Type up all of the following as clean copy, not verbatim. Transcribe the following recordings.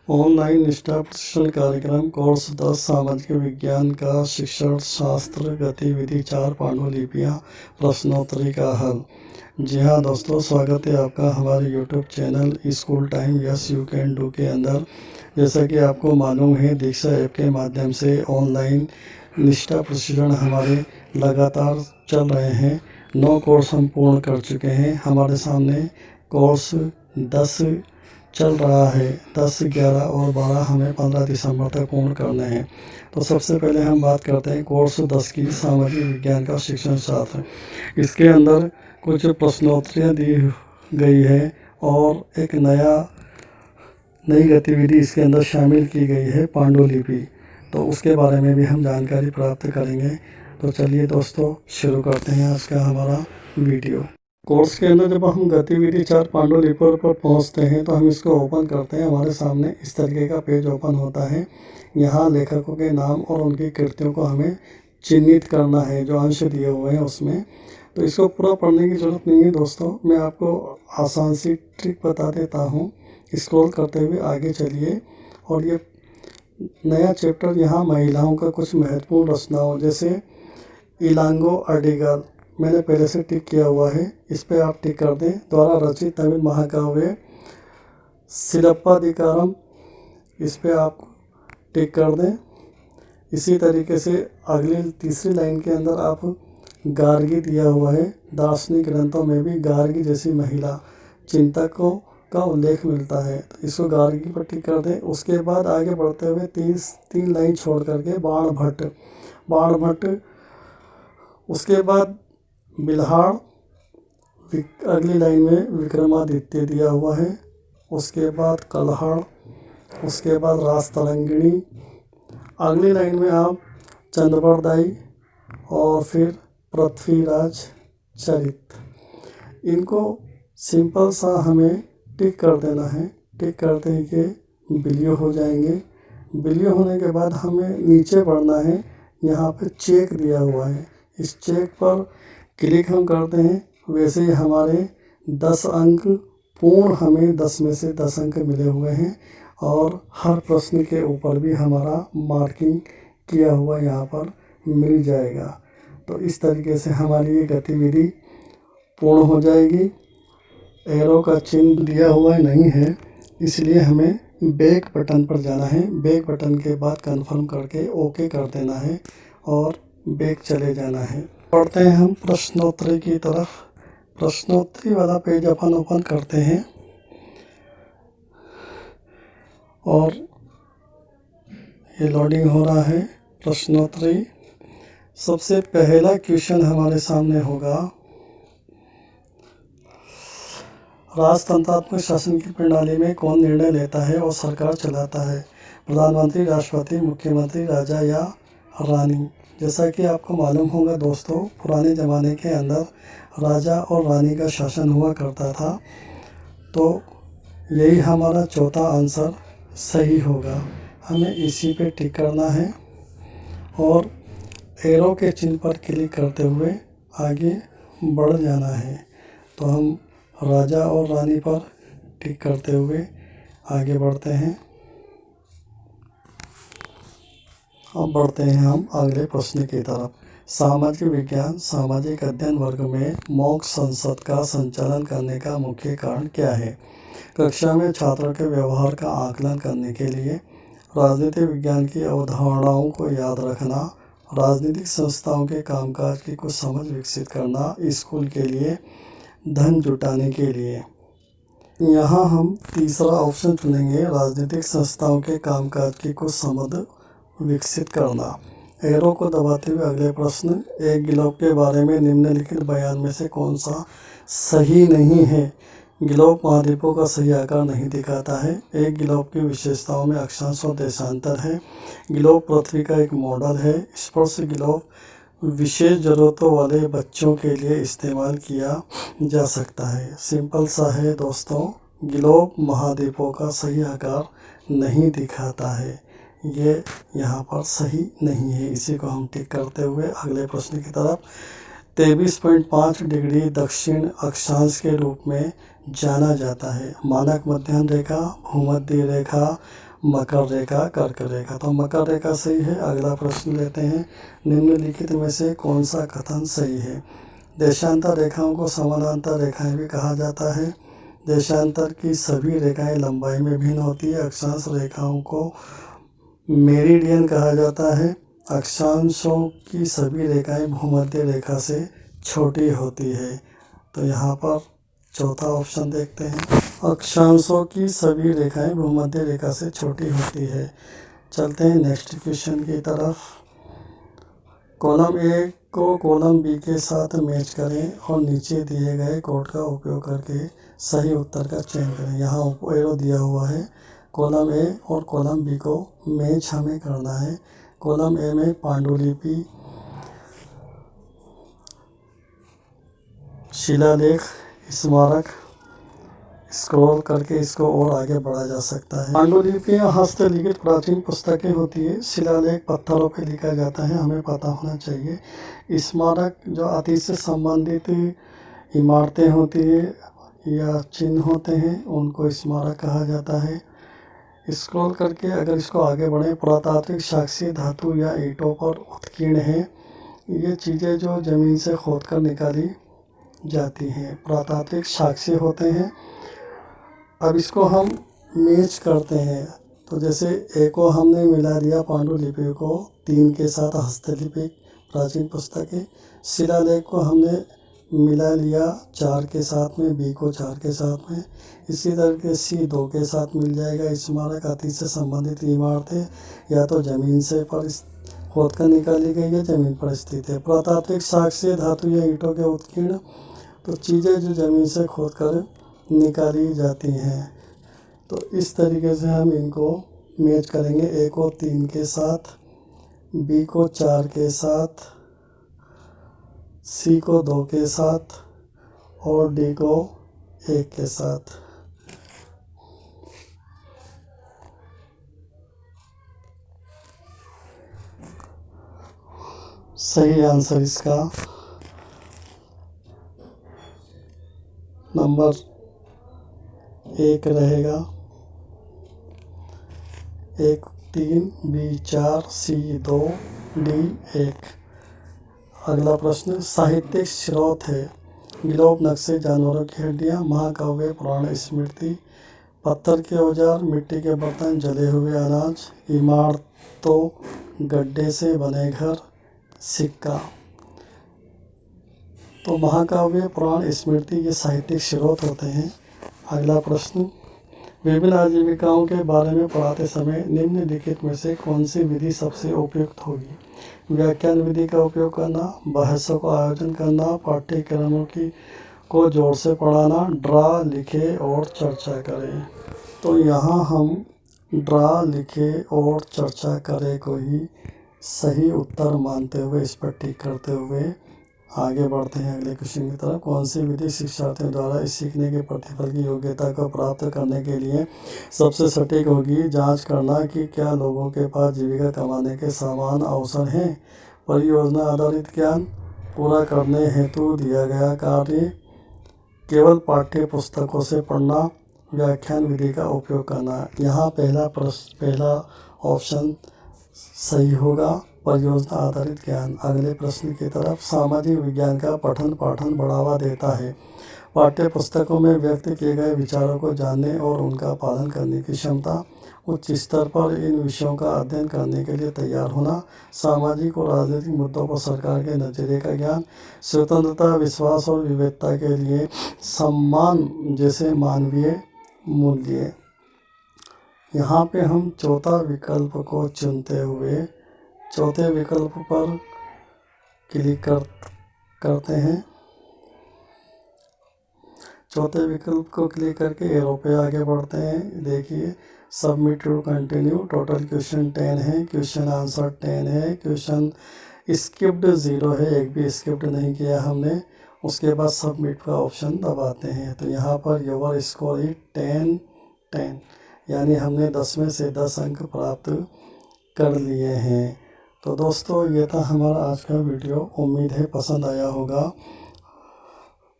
Online निष्ठा प्रशिक्षण कार्यक्रम कोर्स 10 सामाजिक विज्ञान का शिक्षण शास्त्र गतिविधि 4 पांडुलिपियाँ प्रश्नोत्तरी का हल। जी हाँ दोस्तों, स्वागत है आपका हमारे YouTube channel school time yes you can do के अंदर। जैसा कि आपको मालूम है, दीक्षा ऐप के माध्यम से ऑनलाइन निष्ठा प्रशिक्षण हमारे लगातार चल रहे हैं। 9 कोर्स हम पूर्ण कर चुके हैं। हमारे सामने कोर्स 10 चल रहा है। 10, 11 और 12 हमें 15 दिसंबर तक पूर्ण करने हैं। तो सबसे पहले हम बात करते हैं कोर्स 10 की, सामाजिक विज्ञान का शिक्षण शास्त्र। इसके अंदर कुछ प्रश्नोत्तरियाँ दी गई है और एक नई गतिविधि इसके अंदर शामिल की गई है, पांडुलिपि। तो उसके बारे में भी हम जानकारी प्राप्त करेंगे। तो चलिए दोस्तों, शुरू करते हैं आज का हमारा वीडियो। कोर्स के अंदर जब हम गतिविधि 4 पांडुलिपियों पर पहुंचते हैं तो हम इसको ओपन करते हैं। हमारे सामने इस तरीके का पेज ओपन होता है। यहाँ लेखकों के नाम और उनकी कृतियों को हमें चिन्हित करना है, जो अंश दिए हुए हैं उसमें। तो इसको पूरा पढ़ने की ज़रूरत नहीं है दोस्तों, मैं आपको आसान सी ट्रिक बता देता हूँ। स्क्रॉल करते हुए आगे चलिए और ये नया चैप्टर, यहाँ महिलाओं का कुछ महत्वपूर्ण रचनाओं, जैसे इलांगो अडिगर, मैंने पहले से टिक किया हुआ है, इस पर आप टिक कर दें। द्वारा रचित तमिल महाकाव्य सिलप्पाधिकारम, इस पर आप टिक कर दें। इसी तरीके से अगली तीसरी लाइन के अंदर आप गार्गी दिया हुआ है। दार्शनिक ग्रंथों में भी गार्गी जैसी महिला चिंतकों का उल्लेख मिलता है, तो इसको गार्गी पर टिक कर दें। उसके बाद आगे बढ़ते हुए तीन लाइन छोड़ करके बाणभट्ट, उसके बाद बिल्हाड़, अगली लाइन में विक्रमादित्य दिया हुआ है। उसके बाद कल्हाड़, उसके बाद राजतरंगिणी, अगली लाइन में आप चंद्रबरदाई और फिर पृथ्वीराज चरित। इनको सिंपल सा हमें टिक कर देना है। टिक करते ही के बिलियो हो जाएंगे। बिलियो होने के बाद हमें नीचे बढ़ना है। यहाँ पे चेक दिया हुआ है, इस चेक पर क्लिक हम करते हैं। वैसे ही हमारे 10 अंक पूर्ण, हमें 10 में से 10 अंक मिले हुए हैं और हर प्रश्न के ऊपर भी हमारा मार्किंग किया हुआ यहाँ पर मिल जाएगा। तो इस तरीके से हमारी ये गतिविधि पूर्ण हो जाएगी। एरो का चिन्ह दिया हुआ नहीं है, इसलिए हमें बैक बटन पर जाना है। बैक बटन के बाद कंफर्म करके ओके कर देना है और बैक चले जाना है। पढ़ते हैं हम प्रश्नोत्तरी की तरफ। प्रश्नोत्तरी वाला पेज अपन ओपन करते हैं और ये लोडिंग हो रहा है। प्रश्नोत्तरी, सबसे पहला क्वेश्चन हमारे सामने होगा, राजतंत्रात्मक शासन की प्रणाली में कौन निर्णय लेता है और सरकार चलाता है? प्रधानमंत्री, राष्ट्रपति, मुख्यमंत्री, राजा या रानी? जैसा कि आपको मालूम होगा दोस्तों, पुराने ज़माने के अंदर राजा और रानी का शासन हुआ करता था। तो यही हमारा चौथा आंसर सही होगा। हमें इसी पे टिक करना है और एरो के चिन्ह पर क्लिक करते हुए आगे बढ़ जाना है। तो हम राजा और रानी पर टिक करते हुए आगे बढ़ते हैं। अब बढ़ते हैं हम अगले प्रश्न की तरफ। सामाजिक विज्ञान सामाजिक अध्ययन वर्ग में मॉक संसद का संचालन करने का मुख्य कारण क्या है? कक्षा में छात्रों के व्यवहार का आकलन करने के लिए, राजनीतिक विज्ञान की अवधारणाओं को याद रखना, राजनीतिक संस्थाओं के कामकाज की कुछ समझ विकसित करना, स्कूल के लिए धन जुटाने के लिए। यहाँ हम तीसरा ऑप्शन चुनेंगे, राजनीतिक संस्थाओं के कामकाज की कुछ समझ विकसित करना। एरो को दबाते हुए अगले प्रश्न, एक गिलोब के बारे में निम्नलिखित बयान में से कौन सा सही नहीं है? गिलोब महाद्वीपों का सही आकार नहीं दिखाता है। एक गिलोब की विशेषताओं में अक्षांश और देशांतर है। गिलोब पृथ्वी का एक मॉडल है। स्पर्श गिलोब विशेष ज़रूरतों वाले बच्चों के लिए इस्तेमाल किया जा सकता है। सिंपल सा है दोस्तों, गिलोब महाद्वीपों का सही आकार नहीं दिखाता है। ये यहाँ पर सही नहीं है। इसी को हम टिक करते हुए अगले प्रश्न की तरफ। 23.5 डिग्री दक्षिण अक्षांश के रूप में जाना जाता है। मानक मध्यम रेखा, भूमध्य रेखा, मकर रेखा, कर्क रेखा। तो मकर रेखा सही है। अगला प्रश्न लेते हैं, निम्नलिखित में से कौन सा कथन सही है? देशांतर रेखाओं को समानांतर रेखाएं भी कहा जाता है। देशांतर की सभी रेखाएं लंबाई में भिन्न होती है। अक्षांश रेखाओं को मेरिडियन कहा जाता है। अक्षांशों की सभी रेखाएं भूमध्य रेखा से छोटी होती है। तो यहाँ पर चौथा ऑप्शन देखते हैं, अक्षांशों की सभी रेखाएं भूमध्य रेखा से छोटी होती है। चलते हैं नेक्स्ट क्वेश्चन की तरफ। कॉलम ए को कॉलम बी के साथ मैच करें और नीचे दिए गए कोड का उपयोग करके सही उत्तर का चयन करें। यहाँ एरो दिया हुआ है, कॉलम ए और कॉलम बी को मैच हमें करना है। कॉलम ए में पांडुलिपि, शिलालेख, स्मारक, स्क्रॉल करके इसको और आगे बढ़ा जा सकता है। पांडुलिपियाँ हस्तलिखित प्राचीन पुस्तकें होती है। शिलालेख पत्थरों पे लिखा जाता है, हमें पता होना चाहिए। स्मारक जो अतीत से संबंधित इमारतें होती है या चिन्ह होते हैं, उनको स्मारक कहा जाता है। स्क्रॉल करके अगर इसको आगे बढ़ें, पुरातात्विक साक्ष्य धातु या ईंटों पर उत्कीर्ण है। ये चीज़ें जो ज़मीन से खोद कर निकाली जाती हैं, पुरातात्विक साक्ष्य होते हैं। अब इसको हम मैच करते हैं, तो जैसे ए को हमने मिला दिया पांडुलिपि को 3 के साथ, हस्तलिपि प्राचीन पुस्तकें। शिलालेख को हमने मिला लिया 4 के साथ में, बी को 4 के साथ में। इसी तरह के सी 2 के साथ मिल जाएगा। स्मारक अतीत से संबंधित इमारतें या तो ज़मीन से पर खोद कर निकाली गई है, ज़मीन पर स्थित है। पुरातात्विक साक्ष्य धातु या ईंटों के उत्कीर्ण, तो चीज़ें जो ज़मीन से खोद कर निकाली जाती हैं। तो इस तरीके से हम इनको मैच करेंगे। ए को 3 के साथ, बी को 4 के साथ, सी को 2 के साथ और डी को 1 के साथ। सही आंसर इसका नंबर 1 रहेगा। 1 3, बी 4, सी 2, डी 1। अगला प्रश्न, साहित्यिक स्रोत है ग्लोब, नक्शे, जानवरों की हड्डियाँ, महाकाव्य, पुराण, स्मृति, पत्थर के औजार, मिट्टी के बर्तन, जले हुए अनाज, इमारतों, गड्ढे से बने घर, सिक्का। तो महाकाव्य, पुराण, स्मृति ये साहित्यिक स्रोत होते हैं। अगला प्रश्न, विभिन्न आजीविकाओं के बारे में पढ़ाते समय निम्नलिखित में से कौन सी विधि सबसे उपयुक्त होगी? व्याख्यान विधि का उपयोग करना, बहसों का आयोजन करना, पाठ्यक्रमों को जोर से पढ़ाना, ड्रा लिखे और चर्चा करें। तो यहाँ हम ड्रा लिखे और चर्चा करें को ही सही उत्तर मानते हुए इस पर टिक करते हुए आगे बढ़ते हैं अगले क्वेश्चन की तरफ। कौन सी विधि शिक्षार्थियों द्वारा इस सीखने के प्रतिफल की योग्यता को प्राप्त करने के लिए सबसे सटीक होगी? जांच करना कि क्या लोगों के पास जीविका कमाने के समान अवसर हैं। परियोजना आधारित ज्ञान पूरा करने हेतु दिया गया कार्य, केवल पाठ्य पुस्तकों से पढ़ना, व्याख्यान विधि का उपयोग करना। यहाँ पहला ऑप्शन सही होगा, परियोजना आधारित ज्ञान। अगले प्रश्न की तरफ, सामाजिक विज्ञान का पठन पाठन बढ़ावा देता है। पाठ्य पुस्तकों में व्यक्त किए गए विचारों को जानने और उनका पालन करने की क्षमता, उच्च स्तर पर इन विषयों का अध्ययन करने के लिए तैयार होना, सामाजिक और राजनीतिक मुद्दों पर सरकार के नजरिए का ज्ञान, स्वतंत्रता, विश्वास और विविधता के लिए सम्मान जैसे मानवीय मूल्य। यहाँ पे हम चौथा विकल्प को चुनते हुए चौथे विकल्प पर क्लिक करते हैं। चौथे विकल्प को क्लिक करके एरो पे आगे बढ़ते हैं। देखिए, submit to continue. Total question 10 है, क्वेश्चन आंसर 10 है, क्वेश्चन स्किप्ड 0 है, एक भी स्किप्ड नहीं किया हमने। उसके बाद सबमिट का ऑप्शन दबाते हैं। तो यहाँ पर योर स्कोर ही 10, यानी हमने 10 में से 10 अंक प्राप्त कर लिए हैं। तो दोस्तों, ये था हमारा आज का वीडियो। उम्मीद है पसंद आया होगा।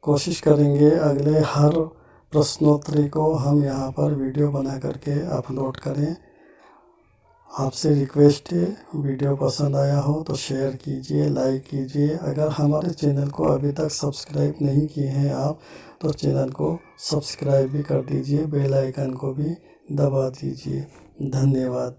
कोशिश करेंगे अगले हर प्रश्नोत्तरी को हम यहाँ पर वीडियो बना करके अपलोड करें। आपसे रिक्वेस्ट है, वीडियो पसंद आया हो तो शेयर कीजिए, लाइक कीजिए। अगर हमारे चैनल को अभी तक सब्सक्राइब नहीं किए हैं आप, तो चैनल को सब्सक्राइब भी कर दीजिए, बेल आइकन को भी दबा दीजिए। धन्यवाद।